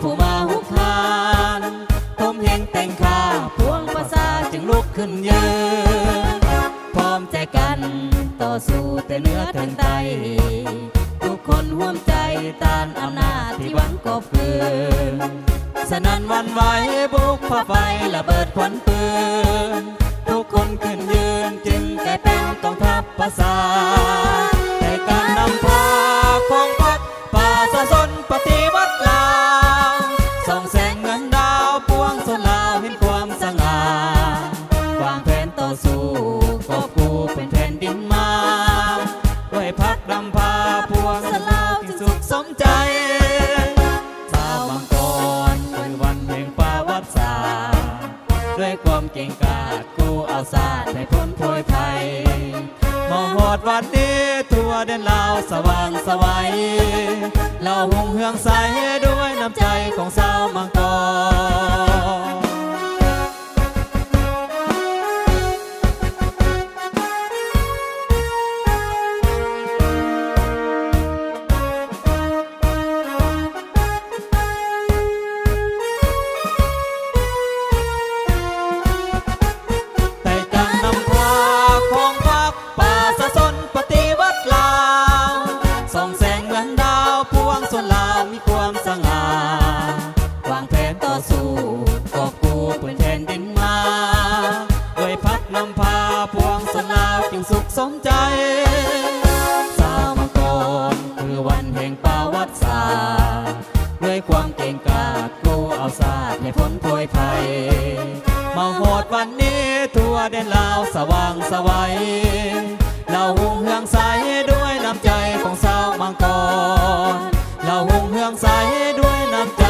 ผู้มาหุกหานทมเฮงแต่งข้าพวงภาษาจึงลุกขึ้นยืนพร้อมใจกันต่อสู้แต่เนื้อถึงไตทุกคนร่วมใจต้านอำนาจที่หวังกบคืนสนั่นวันไหวบุกผ้าไฟระเบิดควันปืนทุกคนขึ้นยืนจึงกลายเป็นกองทัพภาษาแต่การนำพาของพรรคประชาชนปฏิวัติลาวส่องแสงเงินดาวปวงชนลาวเห็นความสง่าวางแผนต่อสู้กอบกู้เป็นแผ่นดินมาด้วยพรรคนำพาปวงชนลาวจึงสุขสมใจสาวมังกรคือวันแห่งประวัติศาสตร์ด้วยความเก่งกาจกู้เอาศาสตร์ให้พ้นโพยภัยมองหอดวันนี้ทั่วแดนลาวสว่างสวัยเราหงเฮืองใสด้วยน้ำใจของสาวมังกรส่วนลาวมีความสง่าวางแผนต่อสู้กอบกู้ปืนแผ่นดินมาด้วยพรรคนำพาพวงชนลาวจึงสุขสมใจสาวมังกรคือวันแห่งประวัติศาสตร์ด้วยความเก่งกาจกู้เอาศาสตร์ให้พ้นโพยภัยมาโหดวันนี้ทั่วแดนลาวสว่างสวัยเราหุ่งเฮืองใสด้วยน้ำใจของสาวมังกรเราหงเฮืองใสด้วยน้ำใจ